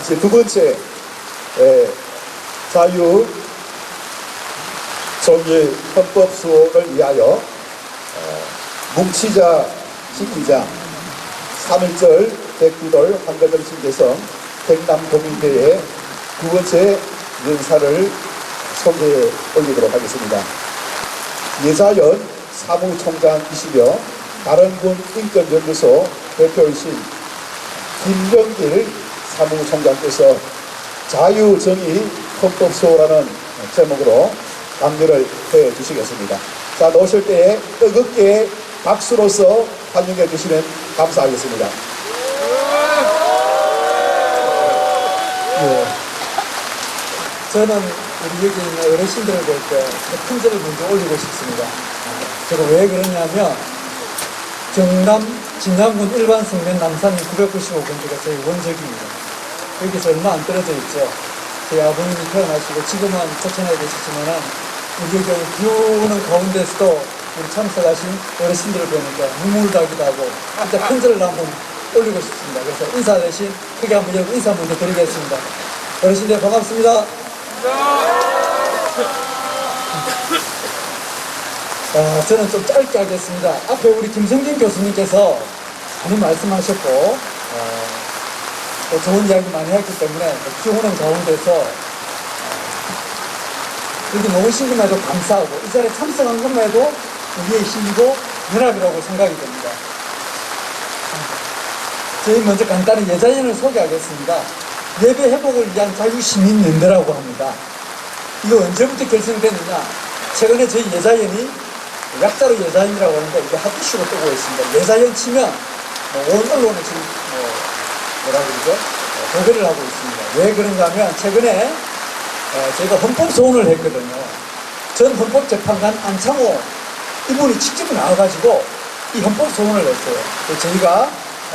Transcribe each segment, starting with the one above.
이제 두 번째 자유 정의 헌법 수호를 위하여 뭉치자 지키자 3.1절 백두돌 한가정신 개성 백남도민대회 두 번째 연사를 소개해 올리도록 하겠습니다. 예자연 사무총장이시며 다른군 인권연구소 대표이신 김병길 사무총장께서 자유정의 헌법수호라는 제목으로 강연을 해 주시겠습니다. 자, 나오실 때에 뜨겁게 박수로서 환영해 주시면 감사하겠습니다. 예. 저는 우리 여기 있는 어르신들을 볼 때 큰 절을 먼저 올리고 싶습니다. 제가 왜 그러냐면 경남 진양군 일반성면 남산리 995번지가 저희 원적입니다. 여기서 얼마 안 떨어져 있죠. 저희 아버님이 태어나시고 지금은 포천에 계시지만은 우리 여기 비 오는 가운데서도 우리 참석하신 어르신들을 보니까 눈물 나기도 하고 일단 큰 절을 한번 올리고 싶습니다. 그래서 인사 대신 크게 한번 여러분 인사 먼저 드리겠습니다. 어르신들 반갑습니다. 저는 좀 짧게 하겠습니다. 앞에 우리 김성진 교수님께서 많이 말씀하셨고 또 좋은 이야기 많이 했기 때문에 비 오는 가운데서 여기 나오신 것만해도 감사하고 이 자리에 참석한 것만해도 우리의 힘이고 연합이라고 생각이 됩니다. 저희 먼저 간단히 예자연을 소개하겠습니다. 예배 회복을 위한 자유시민연대라고 합니다. 이거 언제부터 결성됐느냐? 최근에 저희 예자연이 약자로 예자연이라고 하는데 이게 핫이슈로 뜨고 있습니다. 예자연 치면 온 언론에 지금 뭐라 그러죠? 도배를 하고 있습니다. 왜 그런가 하면 최근에 저희가 헌법소원을 했거든요. 전 헌법재판관 안창호 이분이 직접 나와가지고 이 헌법소원을 냈어요. 저희가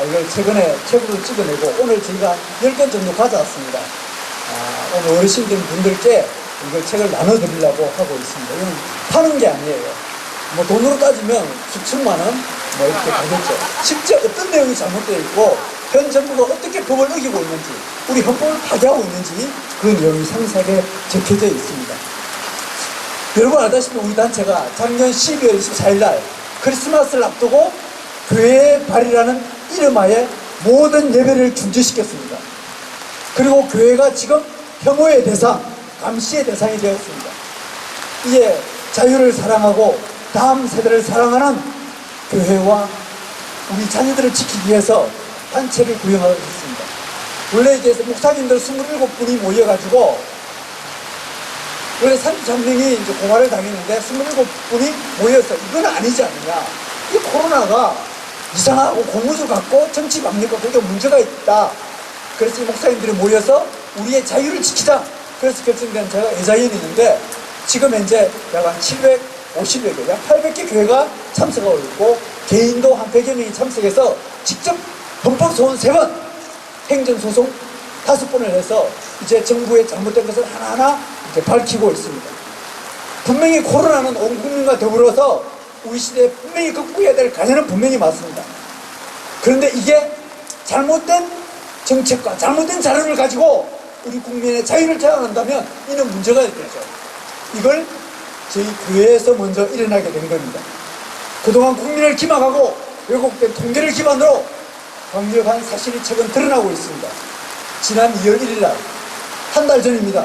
이걸 최근에 책으로 찍어내고 오늘 저희가 10권 정도 가져왔습니다. 오늘 어르신들 분들께 이걸 책을 나눠드리려고 하고 있습니다. 이건 파는 게 아니에요. 뭐 돈으로 따지면 수천만 원 뭐 이렇게 가겠죠. 실제 어떤 내용이 잘못되어 있고 현 정부가 어떻게 법을 어기고 있는지 우리 헌법을 파괴하고 있는지 그 내용이 상세하게 적혀져 있습니다. 여러분 알다시피 우리 단체가 작년 12월 24일 날 크리스마스를 앞두고 교회의 발이라는 이름하에 모든 예배를 중지시켰습니다. 그리고 교회가 지금 혐오의 대상, 감시의 대상이 되었습니다. 이제 자유를 사랑하고 다음 세대를 사랑하는 교회와 우리 자녀들을 지키기 위해서 단체를 구성하고 있습니다. 원래 이제 목사님들 27분이 모여가지고 원래 33명이 이제 고발을 당했는데 27분이 모여서 이건 아니지 않느냐. 이 코로나가 이상하고 고무줄 같고 정치 방역과 그게 문제가 있다. 그래서 이 목사님들이 모여서 우리의 자유를 지키자. 그래서 결정된 제가 예자연이 있는데 지금 현재 약 한 750여 개, 약 800개 교회가 참석하고 있고 개인도 한 100여 명이 참석해서 직접 헌법소원 3번, 행정소송 5번을 해서 이제 정부의 잘못된 것을 하나하나 이렇게 밝히고 있습니다. 분명히 코로나는 온 국민과 더불어서 우리 시대에 분명히 극복해야 될 과제는 분명히 맞습니다. 그런데 이게 잘못된 정책과 잘못된 자료를 가지고 우리 국민의 자유를 제한한다면 이는 문제가 되죠. 이걸 저희 교회에서 먼저 일어나게 된 겁니다. 그동안 국민을 기망하고 왜곡된 통계를 기반으로 강력한 사실이 최근 드러나고 있습니다. 지난 2월 1일 날 한 달 전입니다.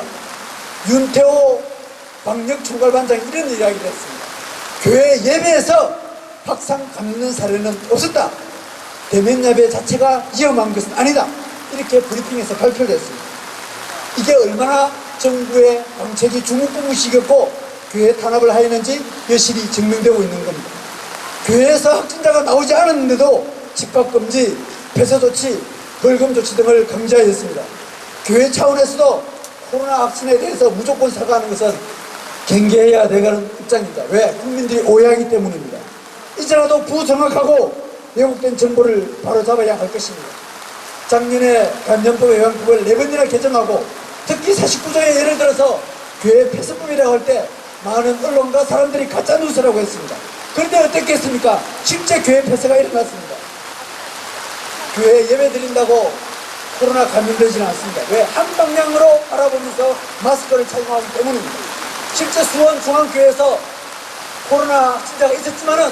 윤태호 방역총괄반장이 이런 이야기를 했습니다. 교회 예배에서 확산 감염 사례는 없었다. 대면 예배 자체가 위험한 것은 아니다. 이렇게 브리핑에서 발표됐습니다. 이게 얼마나 정부의 정책이 주무꾸무식이었고 교회 탄압을 하였는지 여실히 증명되고 있는 겁니다. 교회에서 확진자가 나오지 않았는데도 집합금지, 폐쇄조치, 벌금조치 등을 강제하였습니다. 교회 차원에서도 코로나 확진에 대해서 무조건 사과하는 것은 경계해야 되는 입장입니다. 왜? 국민들이 오해하기 때문입니다. 이제라도 부정확하고 왜곡된 정보를 바로잡아야 할 것입니다. 작년에 감염법 예방법을 4번이나 개정하고 특히 49조에 예를 들어서 교회 폐쇄법이라고 할 때 많은 언론과 사람들이 가짜뉴스라고 했습니다. 그런데 어떻게 했습니까? 실제 교회 폐쇄가 일어났습니다. 교회 예배 드린다고 코로나 감염되지는 않습니다. 왜? 한 방향으로 바라보면서 마스크를 착용하기 때문입니다. 실제 수원 중앙교회에서 코로나 환자가 있었지만은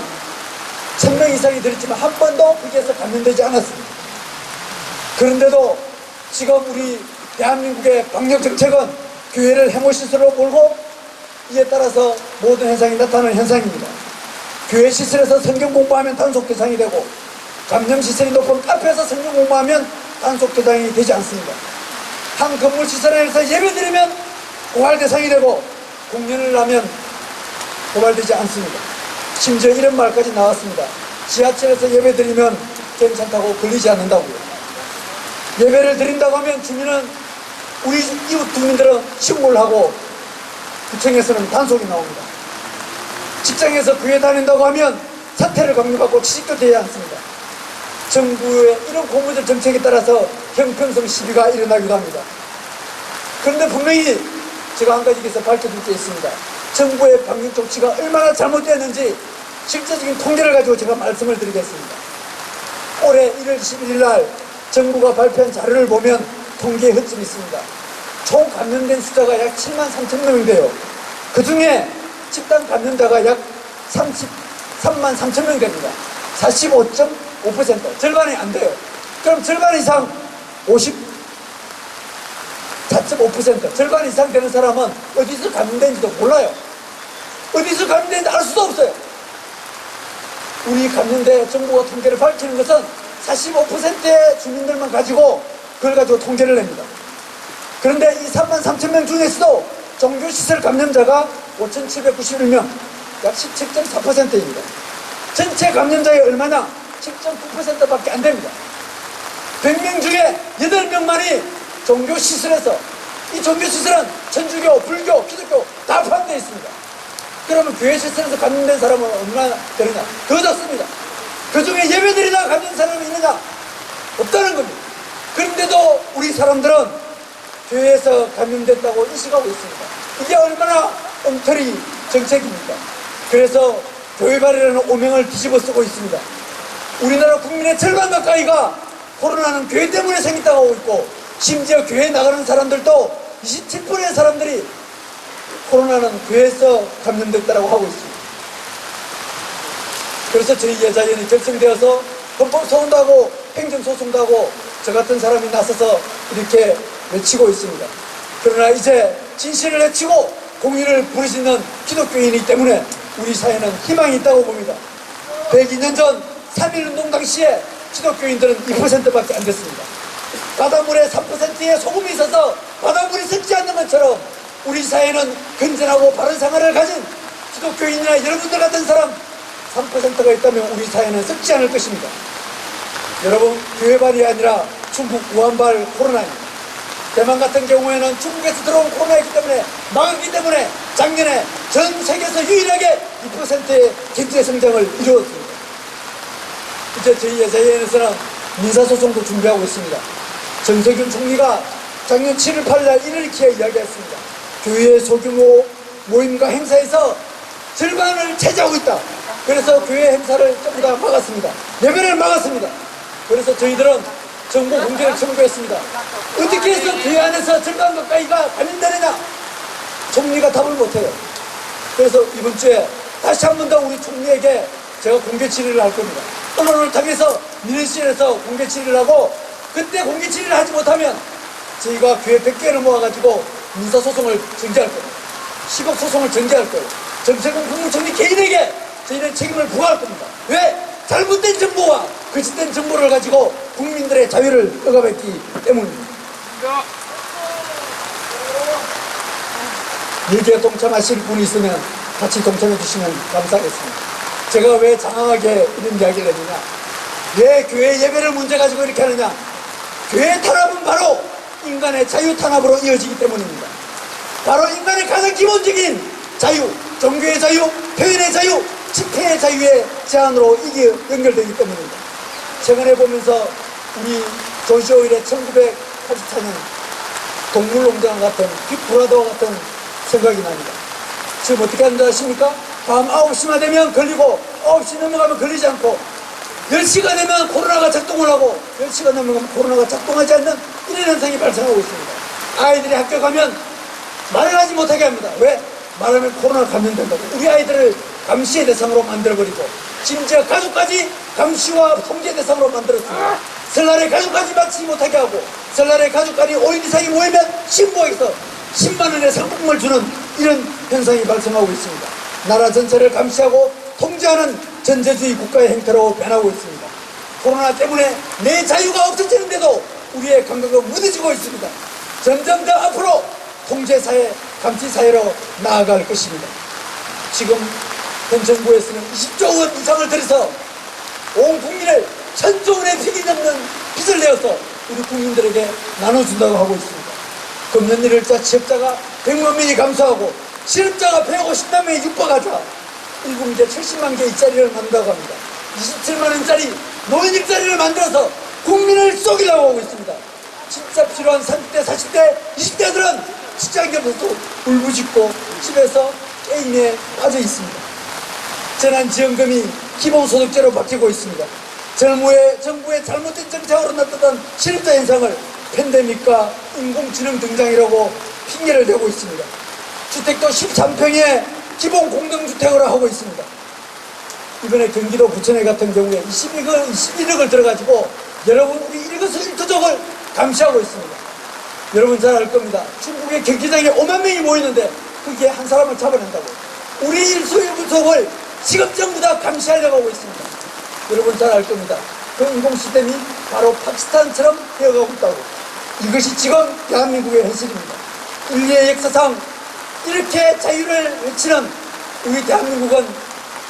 1000명 이상이 들었지만 한 번도 거기에서 감염되지 않았습니다. 그런데도 지금 우리 대한민국의 방역 정책은 교회를 해모시설로 몰고 이에 따라서 모든 현상이 나타나는 현상입니다. 교회 시설에서 성경 공부하면 단속 대상이 되고 감염 시설이 높은 카페에서 성경 공부하면 단속 대상이 되지 않습니다. 한 건물 시설에서 예배드리면 고발 대상이 되고 공연을 하면 고발되지 않습니다. 심지어 이런 말까지 나왔습니다. 지하철에서 예배드리면 괜찮다고 걸리지 않는다고요. 예배를 드린다고 하면 주민은 우리 이웃 주민들은 신고를 하고 구청에서는 단속이 나옵니다. 직장에서 교회 다닌다고 하면 사퇴를 강요받고 취직도 되지 않습니다. 정부의 이런 고무적 정책에 따라서 형평성 시비가 일어나기도 합니다. 그런데 분명히 제가 한 가지 여기서 밝혀둘 게 있습니다. 정부의 방역 조치가 얼마나 잘못되었는지 실제적인 통계를 가지고 제가 말씀을 드리겠습니다. 올해 1월 11일 날 정부가 발표한 자료를 보면 통계에 흠집이 있습니다. 총 감염된 숫자가 약 7만 3천 명인데요. 그 중에 집단 감염자가 약 33만 3천 명 됩니다. 45.5%, 절반이 안 돼요. 그럼 절반 이상 54.5%, 절반 이상 되는 사람은 어디서 감염된지도 몰라요. 어디서 감염된지 알 수도 없어요. 우리 감염대 정부가 통계를 밝히는 것은 45%의 주민들만 가지고 그걸 가지고 통계를 냅니다. 그런데 이 3만 3천 명 중에서도 종교시설 감염자가 5,791명, 약 17.4%입니다. 전체 감염자의 얼마나? 7.9%밖에 안 됩니다. 100명 중에 8명만이 종교시설에서, 이 종교시설은 천주교, 불교, 기독교 다 포함되어 있습니다. 그러면 교회 시설에서 감염된 사람은 얼마나 되느냐? 더 적습니다. 그 중에 예배드리다가 감염된 사람이 있느냐? 없다는 겁니다. 그런데도 우리 사람들은 교회에서 감염됐다고 인식하고 있습니다. 이게 얼마나 엉터리 정책입니까? 그래서 교회발이라는 오명을 뒤집어 쓰고 있습니다. 우리나라 국민의 절반 가까이가 코로나는 교회 때문에 생겼다고 하고 있고, 심지어 교회에 나가는 사람들도 27%의 사람들이 코로나는 교회에서 감염됐다고 하고 있습니다. 그래서 저희 예자연이 결성되어서 헌법소송도 하고 행정소송도 하고 저 같은 사람이 나서서 이렇게 외치고 있습니다. 그러나 이제 진실을 외치고 공의를 부르짖는 기독교인이기 때문에 우리 사회는 희망이 있다고 봅니다. 102년 전 3.1운동 당시에 기독교인들은 2%밖에 안 됐습니다. 바닷물에 3%의 소금이 있어서 바닷물이 섞지 않는 것처럼 우리 사회는 건전하고 바른 생활을 가진 기독교인이나 여러분들 같은 사람 3%가 있다면 우리 사회는 썩지 않을 것입니다. 여러분, 교회발이 아니라 중국 우한발 코로나입니다. 대만 같은 경우에는 중국에서 들어온 코로나이기 때문에 막았기 때문에 작년에 전 세계에서 유일하게 2%의 경제 성장을 이루었습니다. 이제 저희 예자연에서는 민사소송도 준비하고 있습니다. 정세균 총리가 작년 7월 8일 이렇게 이야기했습니다. 교회 소규모 모임과 행사에서 절반을 차지하고 있다. 그래서 교회 행사를 전부 다 막았습니다. 예배를 막았습니다. 그래서 저희들은 정부 공개를 청구했습니다. 어떻게 해서 교회 안에서 절반 가까이가 감염되느냐? 총리가 답을 못해요. 그래서 이번 주에 다시 한 번 더 우리 총리에게 제가 공개 질의를 할 겁니다. 언론을 통해서 민원실에서 공개 질의를 하고, 그때 공개 질의를 하지 못하면 저희가 교회 100개를 모아가지고 민사소송을 전개할 겁니다. 10억 소송을 전개할 거예요. 정세균 국무총리 개인에게 저희는 책임을 부과할 겁니다. 왜? 잘못된 정보와 거짓된 정보를 가지고 국민들의 자유를 억압했기 때문입니다. 여기에 동참하실 분이 있으면 같이 동참해 주시면 감사하겠습니다. 제가 왜 장황하게 이런 이야기를 했느냐? 왜 교회 예배를 문제 가지고 이렇게 하느냐? 교회 탄압은 바로 인간의 자유 탄압으로 이어지기 때문입니다. 바로 인간의 가장 기본적인 자유, 종교의 자유, 표현의 자유, 집회의 자유의 제한으로 이게 연결되기 때문입니다. 최근에 보면서 우리 조지 오웰의 1984년 동물농장 같은 빅브라더와 같은 생각이 납니다. 지금 어떻게 하는지 아십니까? 밤 9시만 되면 걸리고 9시 넘어가면 걸리지 않고 10시가 되면 코로나가 작동을 하고 10시가 넘으면 코로나가 작동하지 않는 이런 현상이 발생하고 있습니다. 아이들이 학교 가면 말을 하지 못하게 합니다. 왜? 말하면 코로나 감염된다고. 우리 아이들을 감시의 대상으로 만들어버리고 심지어 가족까지 감시와 통제 대상으로 만들었습니다. 설날에 가족까지 맞지 못하게 하고 설날에 가족까지 5인 이상이 모이면 신고해서 10만 원의 상품을 주는 이런 현상이 발생하고 있습니다. 나라 전체를 감시하고 통제하는 전제주의 국가의 행태로 변하고 있습니다. 코로나 때문에 내 자유가 없어지는데도 우리의 감각은 무뎌지고 있습니다. 점점 더 앞으로 통제사회, 감시사회로 나아갈 것입니다. 지금 현 정부에서는 20조 원 이상을 들여서 온 국민을 1000조 원의 빚이 넘는 빚을 내어서 우리 국민들에게 나눠준다고 하고 있습니다. 금년 1월자 취업자가 100만 명이 감소하고 실업자가 150만 명이 육박하자 일국제 70만 개의 일자리를 만든다고 합니다. 27만 원짜리 노인 일자리를 만들어서 국민을 쏘기려고 하고 있습니다. 진짜 필요한 30대, 40대, 20대들은 직장이 없어서 울부짖고 집에서 게임에 빠져 있습니다. 재난지원금이 기본소득제로 바뀌고 있습니다. 정부의 잘못된 정책으로 나타난 실업자 현상을 팬데믹과 인공지능 등장이라고 핑계를 대고 있습니다. 주택도 13평에 기본 공동주택으로 하고 있습니다. 이번에 경기도 부천에 같은 경우에 21억을 들어가지고 여러분 우리 일거수일투족을 감시하고 있습니다. 여러분 잘 알 겁니다. 중국의 경기장에 5만 명이 모이는데 그게 한 사람을 잡아낸다고. 우리 일소일투족을 지금 전부 다 감시하려고 하고 있습니다. 여러분 잘 알 겁니다. 그 인공시스템이 바로 파키스탄처럼 되어가고 있다고. 이것이 지금 대한민국의 현실입니다. 인류의 역사상 이렇게 자유를 외치는 우리 대한민국은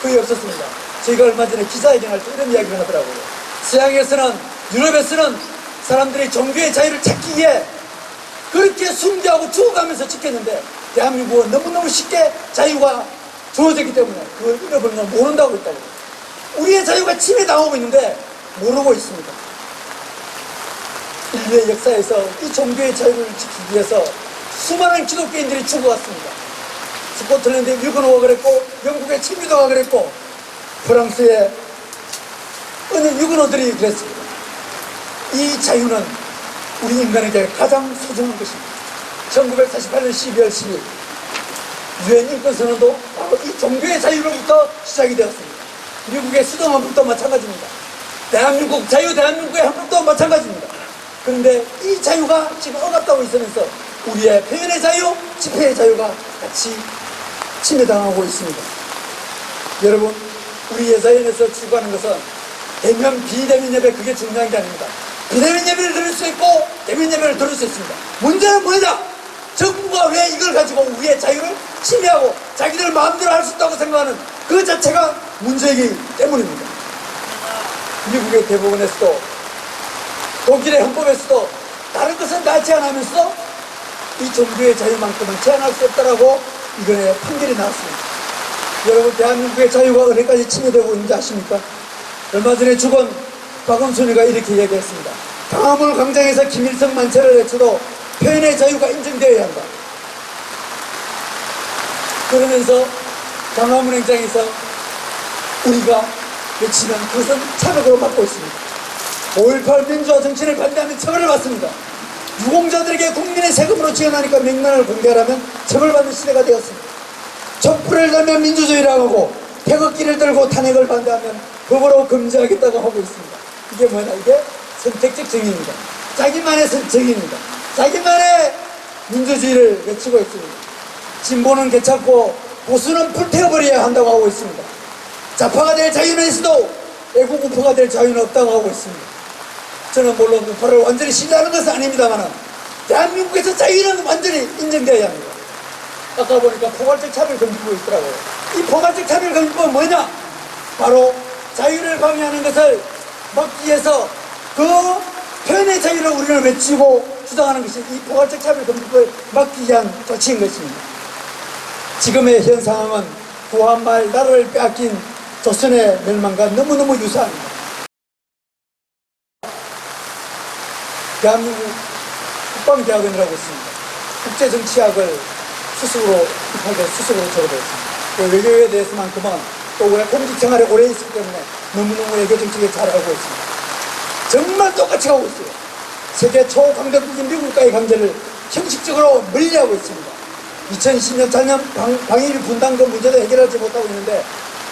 거의 없었습니다. 저희가 얼마 전에 기자회견할 때 이런 이야기를 하더라고요. 서양에서는, 유럽에서는 사람들이 종교의 자유를 찾기 위해 그렇게 숭배하고 죽어가면서 지켰는데 대한민국은 너무너무 쉽게 자유가 주어졌기 때문에 그걸 잃어버리는 걸 모른다고 했다고. 우리의 자유가 침해당하고 있는데 모르고 있습니다. 인류의 역사에서 이 종교의 자유를 지키기 위해서 수많은 기독교인들이 죽어갔습니다. 스코틀랜드의 윌거노가 그랬고 영국의 친미도가 그랬고 프랑스의 어느 유근호들이 그랬습니다. 이 자유는 우리 인간에게 가장 소중한 것입니다. 1948년 12월 10일 유엔 인권선언도 바로 이 종교의 자유로부터 시작이 되었습니다. 미국의 수도헌법도 마찬가지입니다. 대한민국 자유, 대한민국의 헌법도 마찬가지입니다. 그런데 이 자유가 지금 억압당하고 있으면서 우리의 표현의 자유, 집회의 자유가 같이 침해당하고 있습니다. 여러분, 우리 예사연에서 추구하는 것은 대면, 비대면 예배, 그게 중요한 게 아닙니다. 비대면 예배를 들을 수 있고 대면 예배를 들을 수 있습니다. 문제는 뭐냐? 정부가 왜 이걸 가지고 우리의 자유를 침해하고 자기들 마음대로 할 수 있다고 생각하는 그 자체가 문제이기 때문입니다. 미국의 대법원에서도 독일의 헌법에서도 다른 것은 다 제한하면서도 이 종교의 자유만큼은 제한할 수 없다라고 이번에 판결이 나왔습니다. 여러분, 대한민국의 자유가 어디까지 침해되고 있는지 아십니까? 얼마 전에 죽은 박원순이가 이렇게 이야기했습니다. 광화문 광장에서 김일성 만세를 외쳐도 표현의 자유가 인정되어야 한다. 그러면서 광화문 행장에서 우리가 외치면 그것은 차벽으로 막고 있습니다. 5.18 민주화 정신을 반대하면 처벌을 받습니다. 유공자들에게 국민의 세금으로 지원하니까 명단을 공개하라면 처벌받는 시대가 되었습니다. 촛불을 들면 민주주의라고 하고 태극기를 들고 탄핵을 반대하면 법으로 금지하겠다고 하고 있습니다. 이게 뭐냐? 이게 선택적 정의입니다. 자기만의 정의입니다. 자기만의 민주주의를 외치고 있습니다. 진보는 괜찮고 보수는 불태워버려야 한다고 하고 있습니다. 좌파가 될 자유는 있어도 애국 우파가 될 자유는 없다고 하고 있습니다. 저는 물론 우파를 완전히 신뢰하는 것은 아닙니다만 대한민국에서 자유는 완전히 인정되어야 합니다. 아까 보니까 포괄적 차별금지법이 있더라고요. 이 포괄적 차별금지법은 뭐냐? 바로 자유를 방해하는 것을 막기 위해서 그 표현의 자유를 우리는 외치고 주장하는 것이 이 포괄적 차별금지법을 막기 위한 조치인 것입니다. 지금의 현 상황은 구한말 나라를 빼앗긴 조선의 멸망과 너무너무 유사합니다. 대한민국 국방대학원이라고 있습니다. 국제정치학을 수습으로 입학해 수습으로 졸업했습니다. 외교에 대해서만큼은 또 왜 공직 생활에 오래 있기 때문에 너무너무 외교 정책에 잘 알고 있습니다. 정말 똑같이 가고 있어요. 세계 초강대국인 미국과의 관계를 형식적으로 멀리하고 있습니다. 2020년 작년 방일 분담 그 문제도 해결하지 못하고 있는데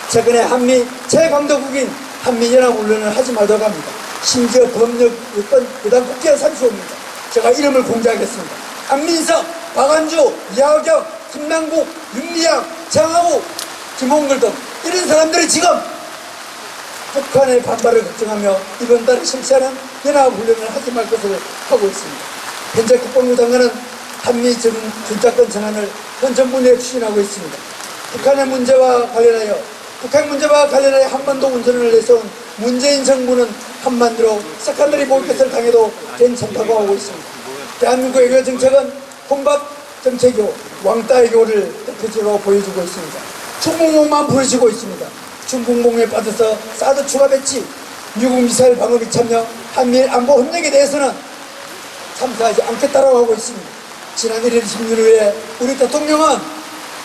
최근에 한미 최강대국인 한미연합훈련을 하지 말자고 합니다. 심지어 법력, 여건, 그다음 국기와 산수입니다. 제가 이름을 공개하겠습니다. 안민석, 박안주, 이하경, 김남국, 윤미향, 장하우, 김홍글 등 이런 사람들이 지금 북한의 반발을 걱정하며 이번 달에 실시하는 연합훈련을 하지 말 것을 하고 있습니다. 현재 국방부 장관은 한미 군사권 전환을 현 정부 내에 추진하고 있습니다. 북한 문제와 관련하여 한반도 운전을 내세운 문재인 정부는 한반도로 세컨더리 보이콧을 당해도 괜찮다고 하고 있습니다. 대한민국 외교 정책은 혼밥 정책이고 왕따 외교를 대표적으로 보여주고 있습니다. 중국몽만 부르시고 있습니다. 중국몽에 빠져서 사드 추가 배치, 미국 미사일 방어비 참여, 한미일 안보 협력에 대해서는 참가하지 않겠다라고 하고 있습니다. 지난 1일 16일에 우리 대통령은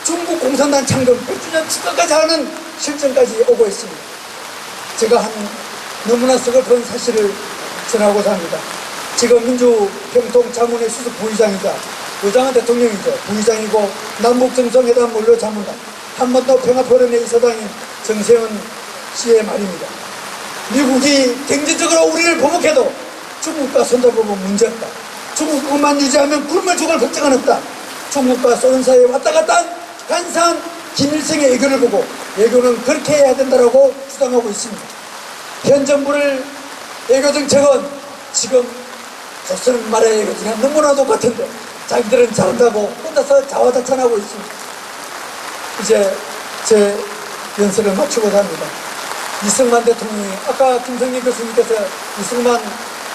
중국 공산당 창건 100주년 축하까지 하는 실정까지 오고 있습니다. 제가 너무나 서글픈 사실을 전하고자 합니다. 지금 민주평통 자문회 수석 부의장이자 여장한 대통령이죠. 부의장이고 남북정상회담 원로 자문단 한반도 평화포럼의 이사장인 정세현 씨의 말입니다. 미국이 경제적으로 우리를 보복해도 중국과 손잡으면 문제없다. 중국만 유지하면 굶어 죽을 걱정은 없다. 중국과 소련 사이에 왔다 갔다 한 간사한 김일성의 외교를 보고 외교는 그렇게 해야 된다고 주장하고 있습니다. 현 정부를 외교 정책은 지금 조선 말의 외교 정책 너무나 똑같은데 자기들은 잘한다고 혼자서 자화자찬하고 있습니다. 이제 제 연설을 마치고자 합니다. 이승만 대통령이 아까 김성민 교수님께서 이승만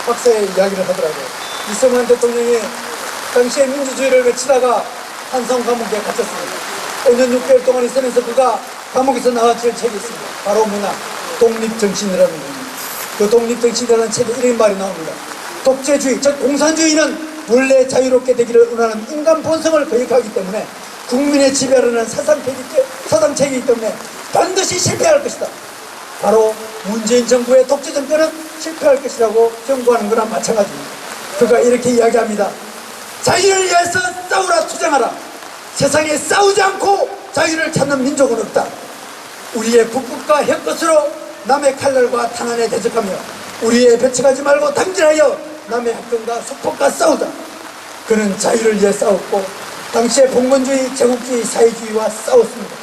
박사의 이야기를 하더라고요. 이승만 대통령이 당시에 민주주의를 외치다가 한성 감옥에 갇혔습니다. 5년 6개월 동안 있으면서 그가 감옥에서 나왔을 책이 있습니다. 바로 뭐냐? 독립정신이라는 겁니다. 그 독립정신이라는 책에 이런 말이 나옵니다. 독재주의, 즉 공산주의는 원래 자유롭게 되기를 원하는 인간 본성을 거역하기 때문에 국민의 지배하려는 사상체이기 때문에 반드시 실패할 것이다. 바로 문재인 정부의 독재 정권은 실패할 것이라고 경고하는 거나 마찬가지입니다. 그가 이렇게 이야기합니다. 자유를 위해서 싸우라 투쟁하라. 세상에 싸우지 않고 자유를 찾는 민족은 없다. 우리의 북극과 혀끝으로 남의 칼날과 탄환에 대적하며 우리의 배척하지 말고 당진하여 남의 학군과 수폭과 싸우자. 그는 자유를 위해 싸웠고 당시에 봉건주의, 제국주의, 사회주의와 싸웠습니다.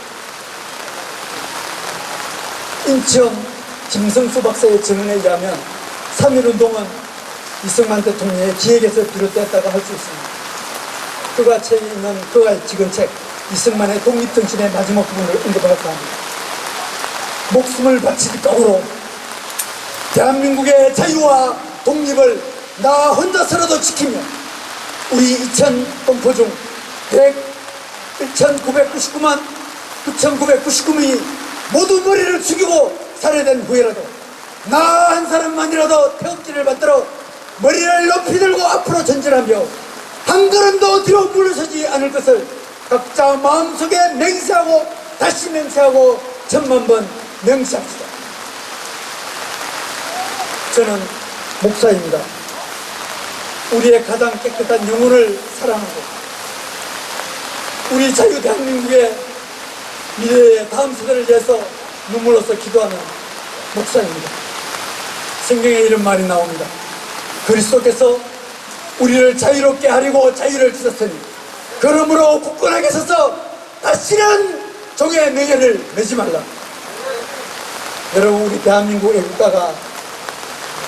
인천 김성수 박사의 증언에 의하면 3.1운동은 이승만 대통령의 기획에서 비롯됐다고 할 수 있습니다. 그가 찍은 책 이승만의 독립정신의 마지막 부분을 언급할까 합니다. 목숨을 바칠 각오로 대한민국의 자유와 독립을 나 혼자서라도 지키며 우리 2천 동포 중 1,999만 9,999명이 모두 머리를 숙이고 살해된 후에라도 나 한 사람만이라도 태극기를 받들어 머리를 높이 들고 앞으로 전진하며 한 걸음도 뒤로 물러서지 않을 것을 각자 마음속에 맹세하고 다시 맹세하고 천만 번 명시합시다. 저는 목사입니다. 우리의 가장 깨끗한 영혼을 사랑하고 우리 자유 대한민국의 미래의 다음 세대를 위해서 눈물로써 기도하는 목사입니다. 성경에 이런 말이 나옵니다. 그리스도께서 우리를 자유롭게 하려고 자유를 주셨으니 그러므로 굳건하게 서서 다시는 종의 맹해를 매지 말라. 여러분, 우리 대한민국의 국가가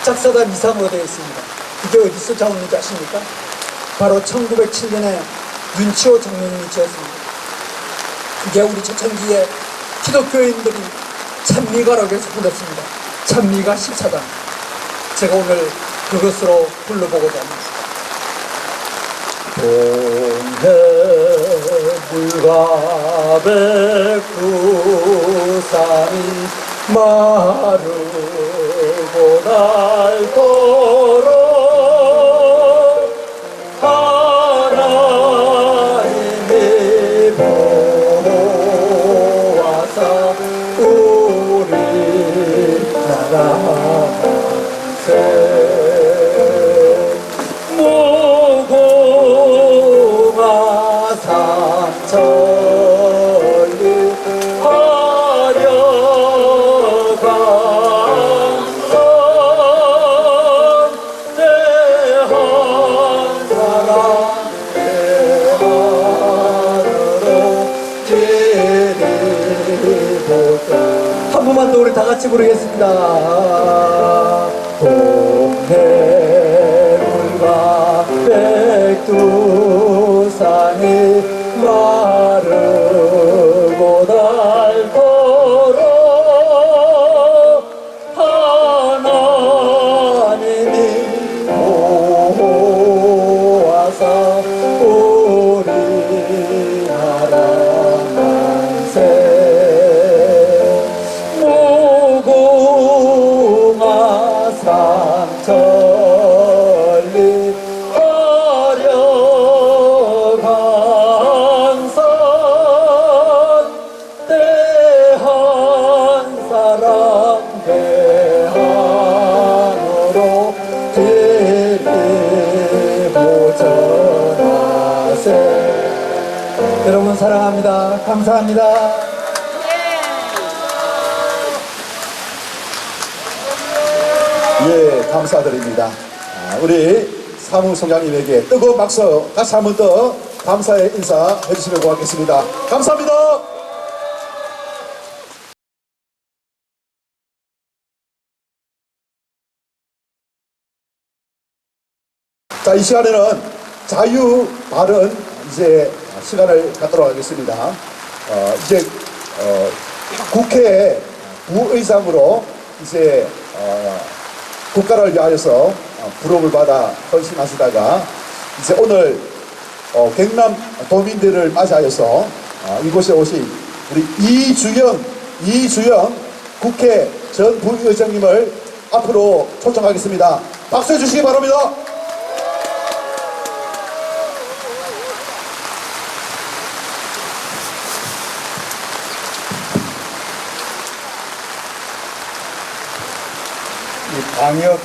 작사단 이상으로 되어 있습니다. 그게 어디서 자원인지 아십니까? 바로 1907년에 윤치호 장로님이 지었습니다. 그게 우리 초창기에 기독교인들이 찬미가라고 해서 불렀습니다. 찬미가 14단. 제가 오늘 그것으로 불러보고자 합니다. 동해물가백두산이 마르고 닳도록 하나님이 보호하사 번만 더 우리 다 같이 부르겠습니다. 동해물과 백두산이 마르고 닳도록 하나님이 모아사 우리나라 만세 무궁화 삼천리 화려강산 대한사랑 대한으로 기리모전하세. 여러분 사랑합니다. 감사합니다. 예, 감사드립니다. 우리 사무총장님에게 뜨거운 박수 다시 한 번 더 감사의 인사 해주시면 고맙겠습니다. 감사합니다. 자, 이 시간에는 자유 발언 이제 시간을 갖도록 하겠습니다. 이제 국회 부의장으로 이제 국가를 위하여서 부름을 받아 헌신하시다가 이제 오늘 경남 도민들을 맞이하여서 이곳에 오신 우리 이주영 국회 전 부의장님을 앞으로 초청하겠습니다. 박수해 주시기 바랍니다. 이 방역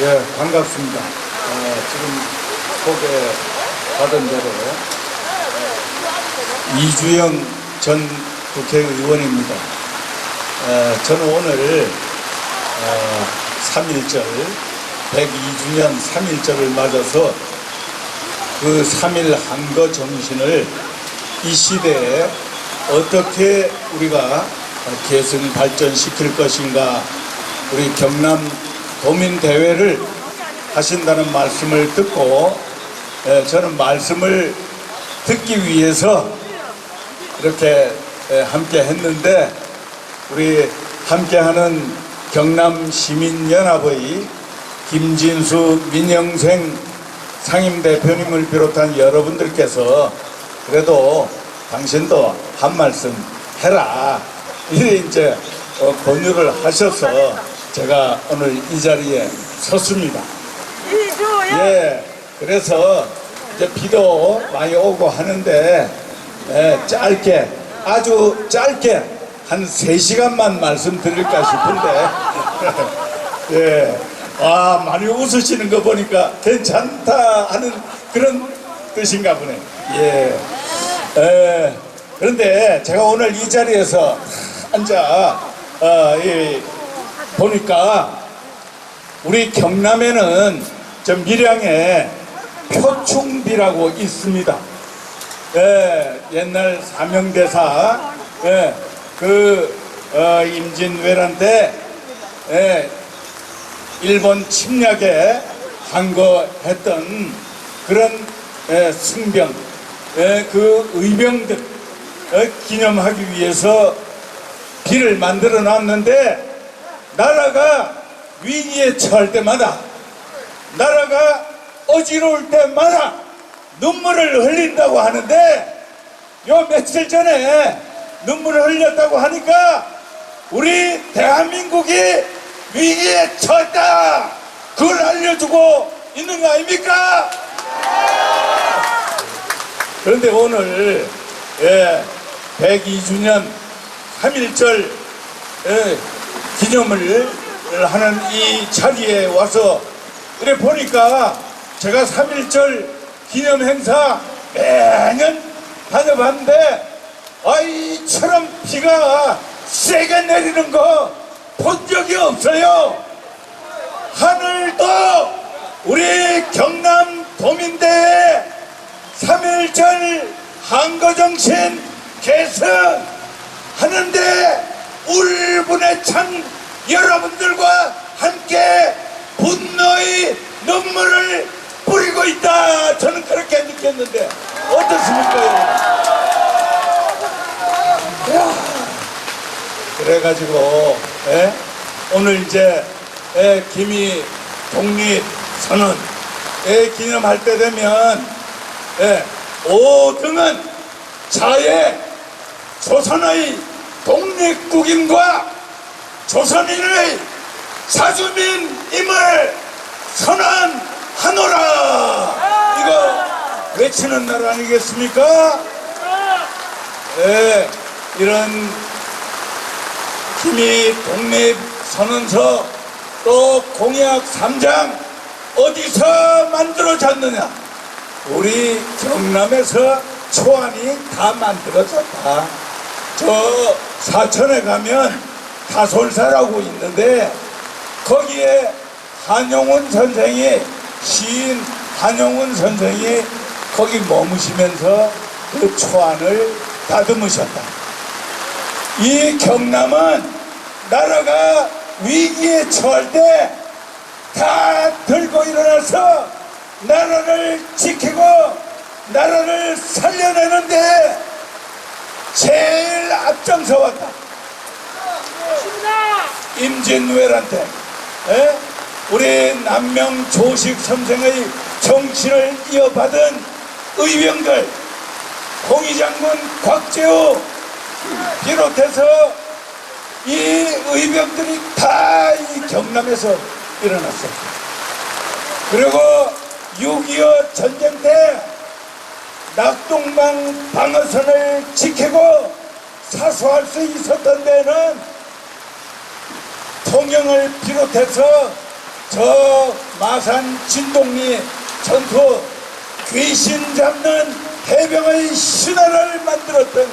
예, 반갑습니다. 지금 소개받은 대로 이주영 전 국회의원입니다. 저는 오늘 3.1절 102주년 3.1절을 맞아서 그 3.1 한거 정신을 이 시대에 어떻게 우리가 계승 발전시킬 것인가, 우리 경남 도민대회를 하신다는 말씀을 듣고 저는 말씀을 듣기 위해서 이렇게 함께 했는데, 우리 함께하는 경남시민연합의 김진수 민영생 상임대표님을 비롯한 여러분들께서 그래도 당신도 한 말씀 해라, 이래 이제 권유를 하셔서 제가 오늘 이 자리에 섰습니다. 예, 그래서 이제 비도 많이 오고 하는데 짧게, 아주 짧게 한 3시간만 말씀드릴까 싶은데 예, 많이 웃으시는 거 보니까 괜찮다 하는 그런 뜻인가 보네. 예, 그런데 제가 오늘 이 자리에서 앉아 보니까 우리 경남에는 저 밀양에 표충비라고 있습니다. 예, 옛날 사명대사 임진왜란 때 일본 침략에 항거했던 그런 승병, 그 의병들 기념하기 위해서 비를 만들어 놨는데, 나라가 위기에 처할 때마다, 나라가 어지러울 때마다 눈물을 흘린다고 하는데, 요 며칠 전에 눈물을 흘렸다고 하니까 우리 대한민국이 위기에 처했다, 그걸 알려주고 있는 거 아닙니까? 그런데 오늘 102주년 3.1절 기념을 하는 이 자리에 와서 그래 보니까, 제가 3.1절 기념 행사 매년 다녀봤는데 이처럼 비가 세게 내리는 거 본 적이 없어요. 하늘도 우리 경남 도민대회 3.1절 한거정신 개성하는데 울분의 창 여러분들과 함께 분노의 눈물을 뿌리고 있다. 저는 그렇게 느꼈는데 어떻습니까, 여러분? 그래가지고 오늘 이제 기미 독립선언 기념할 때 되면 5등은 자해 조선의 독립국임과 조선인의 자주민임을 선언하노라, 이거 외치는 날 아니겠습니까? 이런 기미 독립선언서 또 공약 3장 어디서 만들어졌느냐? 우리 경남에서 초안이 다 만들어졌다. 저 사천에 가면 다솔사라고 있는데 거기에 한용운 선생이, 시인 한용운 선생이 거기 머무시면서 그 초안을 다듬으셨다. 이 경남은 나라가 위기에 처할 때 다 들고 일어나서 나라를 지키고 나라를 살려내는데 제일 앞장서 왔다. 임진왜란때 우리 남명 조식 선생의 정치를 이어받은 의병들, 홍위장군 곽재우 비롯해서 이 의병들이 다 이 경남에서 일어났어요. 그리고 6.25 전쟁 때 낙동강 방어선을 지키고 사수할 수 있었던 데는 통영을 비롯해서 저 마산 진동리 전투 귀신 잡는 해병의 신화를 만들었던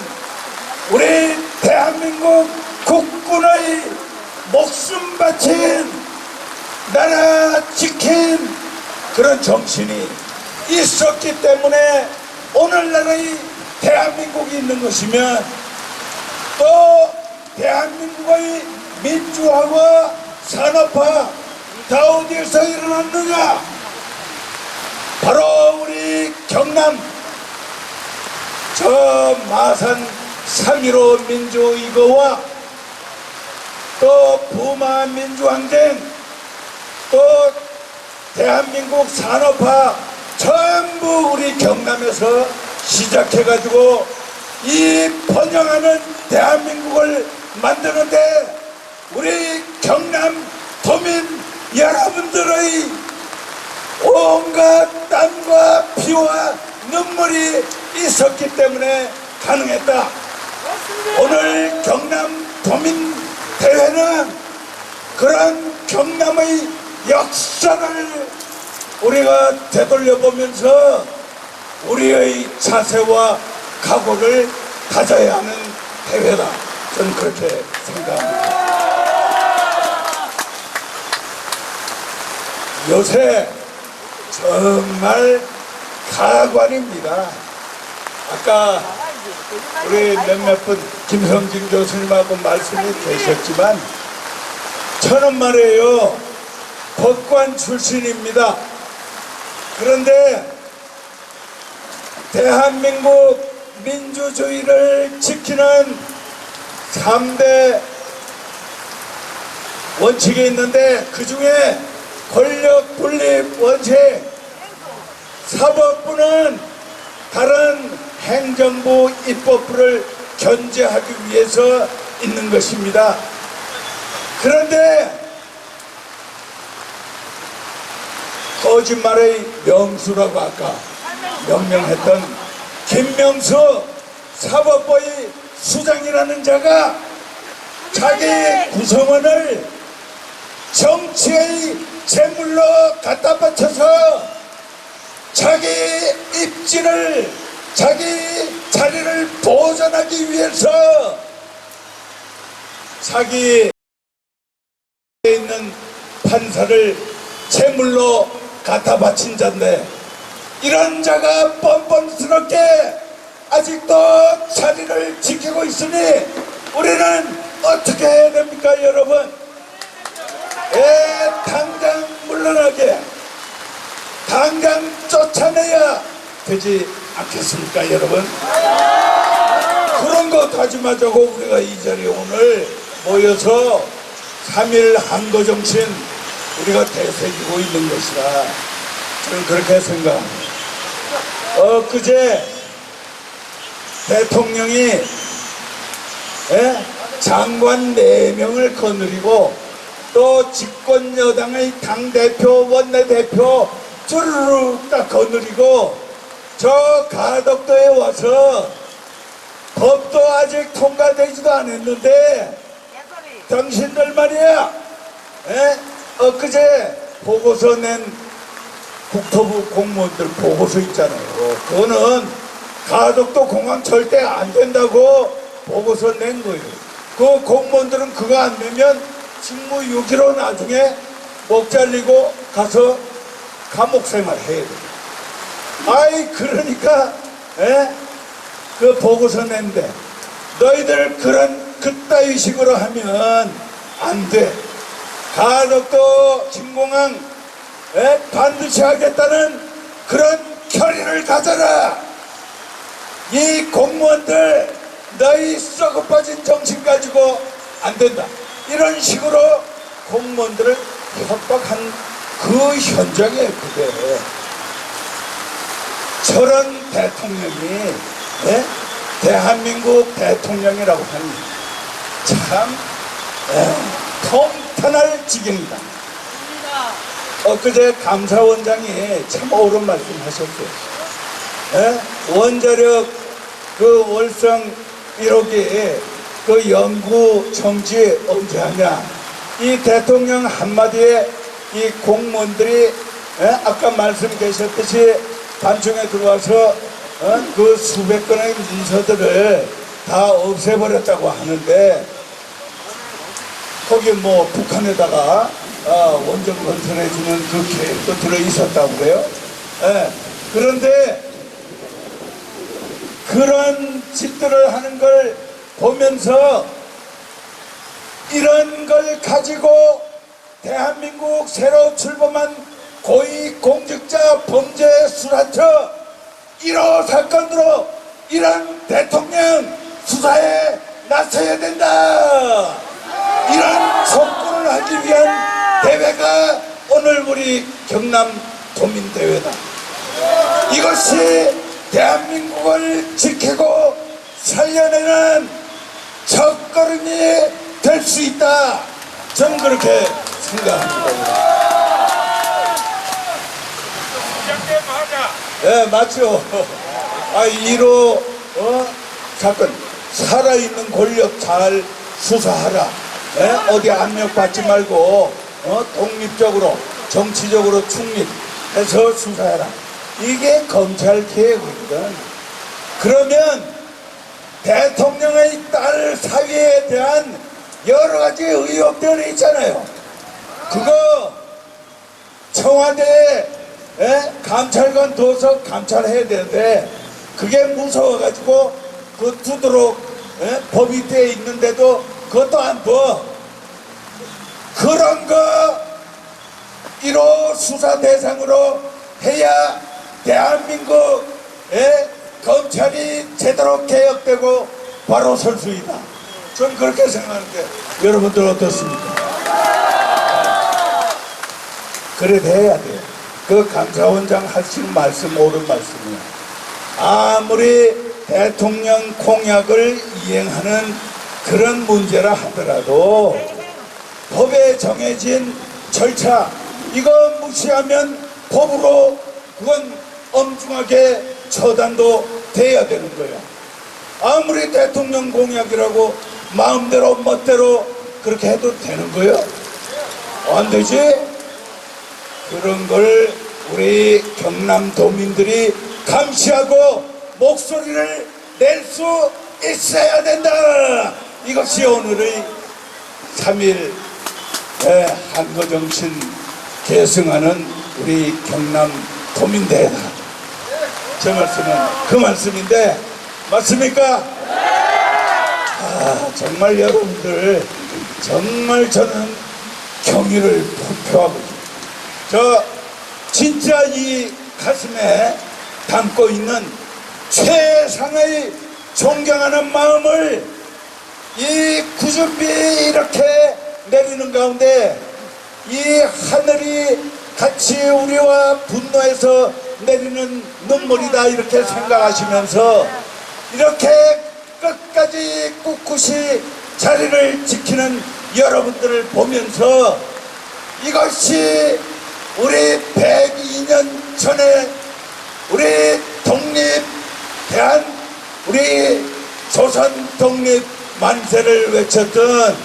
우리 대한민국 국군의 목숨 바친 나라 지킨 그런 정신이 있었기 때문에 오늘날의 대한민국이 있는 것이면 또 대한민국의 민주화와 산업화 다 어디에서 일어났느냐? 바로 우리 경남 저 마산 3.15 민주이거와 또 부마 민주항쟁 또 대한민국 산업화 전부 우리 경남에서 시작해가지고 이 번영하는 대한민국을 만드는데 우리 경남 도민 여러분들의 온갖 땀과 피와 눈물이 있었기 때문에 가능했다. 오늘 경남 도민 대회는 그런 경남의 역사를 우리가 되돌려보면서 우리의 자세와 각오를 다져야 하는 대회다. 저는 그렇게 생각합니다. 요새 정말 가관입니다. 아까 우리 몇몇 분 김성진 교수님하고 말씀이 되셨지만 저는 말이에요, 법관 출신입니다. 그런데 대한민국 민주주의를 지키는 3대 원칙이 있는데 그 중에 권력 분립 원칙, 사법부는 다른 행정부 입법부를 견제하기 위해서 있는 것입니다. 그런데 거짓말의 명수라고 아까 명명했던 김명수 사법부의 수장이라는 자가 자기 구성원을 정치의 제물로 갖다 바쳐서 자기 입지를, 자기 자리를 보존하기 위해서 자기에 있는 판사를 제물로 갖다 바친 자인데 이런 자가 뻔뻔스럽게 아직도 자리를 지키고 있으니 우리는 어떻게 해야 됩니까, 여러분? 당장 물러나게, 당장 쫓아내야 되지 않겠습니까, 여러분? 그런 거 다짐하자고 우리가 이 자리에 오늘 모여서 3.1 한거정신 우리가 되새기고 있는 것이라 저는 그렇게 생각합니다. 그제 대통령이 장관 4명을 거느리고 또 집권 여당의 당대표, 원내대표 주르륵 딱 거느리고 저 가덕도에 와서 법도 아직 통과되지도 않았는데 당신들 말이야, 엊그제 보고서 낸 국토부 공무원들 보고서 있잖아요. 그거는 가덕도 공항 절대 안 된다고 보고서 낸 거예요. 그 공무원들은 그거 안 되면 직무유기로 나중에 목 잘리고 가서 감옥 생활 해야 돼요. 아이, 그러니까, 그 보고서 낸데 너희들 그따위 식으로 하면 안 돼. 가덕도 신공항 반드시 하겠다는 그런 결의를 가져라. 이 공무원들 너희 썩어 빠진 정신 가지고 안 된다. 이런 식으로 공무원들을 협박한 그 현장에 그게 저런 대통령이 대한민국 대통령이라고 하니 참 통탄할 지경이다. 엊그제 감사원장이 참 옳은 말씀 하셨어요. 원자력 그 월성 1호기 그 연구 정지 언제 하냐. 이 대통령 한마디에 이 공무원들이 아까 말씀하셨듯이 단중에 들어와서 그 수백 건의 문서들을 다 없애버렸다고 하는데 거기 뭐 북한에다가 원전 건설해주는 그 계획도 들어있었다고 그래요. 그런데 그런 짓들을 하는 걸 보면서 이런 걸 가지고 대한민국 새로 출범한 고위공직자 범죄수사처 1호 사건으로 이런 대통령 수사에 나서야 된다. 이런 촉구를 하기 위한 대회가 오늘 우리 경남 도민대회다. 이것이 대한민국을 지키고 살려내는 첫걸음이 될 수 있다. 저는 그렇게 생각합니다. 네, 맞죠. 1호 사건 살아있는 권력 잘 수사하라. 어디 압력받지 말고 독립적으로 정치적으로 중립해서 수사해라. 이게 검찰 개혁이거든. 그러면 대통령의 딸 사위에 대한 여러 가지 의혹들이 있잖아요. 그거 청와대에 감찰관 둬서 감찰해야 되는데 그게 무서워가지고 그 두도록 법이 돼 있는데도 그것도 안 둬. 그런 거 1호 수사 대상으로 해야 대한민국 검찰이 제대로 개혁되고 바로 설 수 있다. 전 그렇게 생각하는데 여러분들 어떻습니까? 그래 돼야 돼요. 그 감사원장 하신 말씀 옳은 말씀이에요. 아무리 대통령 공약을 이행하는 그런 문제라 하더라도 법에 정해진 절차 이거 무시하면 법으로 그건 엄중하게 처단도 돼야 되는 거예요. 아무리 대통령 공약이라고 마음대로 멋대로 그렇게 해도 되는 거예요? 안 되지? 그런 걸 우리 경남도민들이 감시하고 목소리를 낼 수 있어야 된다. 이것이 오늘의 3.1 한거정신 계승하는 우리 경남 도민대회다. 저 말씀은 그 말씀인데 맞습니까? 아, 정말 여러분들 정말 저는 경의를 표하고 있습니다. 저 진짜 이 가슴에 담고 있는 최상의 존경하는 마음을 이 구준비 이렇게 내리는 가운데 이 하늘이 같이 우리와 분노해서 내리는 눈물이다 이렇게 생각하시면서 이렇게 끝까지 꿋꿋이 자리를 지키는 여러분들을 보면서 이것이 우리 102년 전에 우리 독립대한 우리 조선 독립 만세를 외쳤던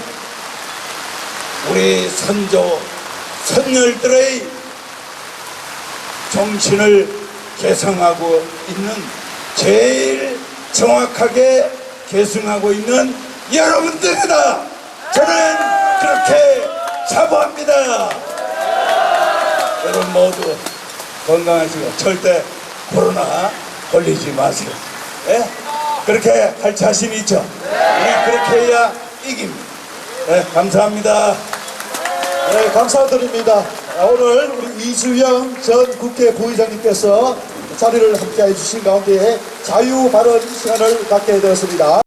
우리 선조 선열들의 정신을 계승하고 있는 제일 정확하게 계승하고 있는 여러분들이다. 저는 그렇게 자부합니다. 여러분 모두 건강하시고 절대 코로나 걸리지 마세요. 예? 그렇게 할 자신 있죠? 우리 그렇게 해야 이깁니다. 네, 감사합니다. 네, 감사드립니다. 오늘 우리 이주영 전 국회 부의장님께서 자리를 함께 해주신 가운데 자유 발언 시간을 갖게 되었습니다.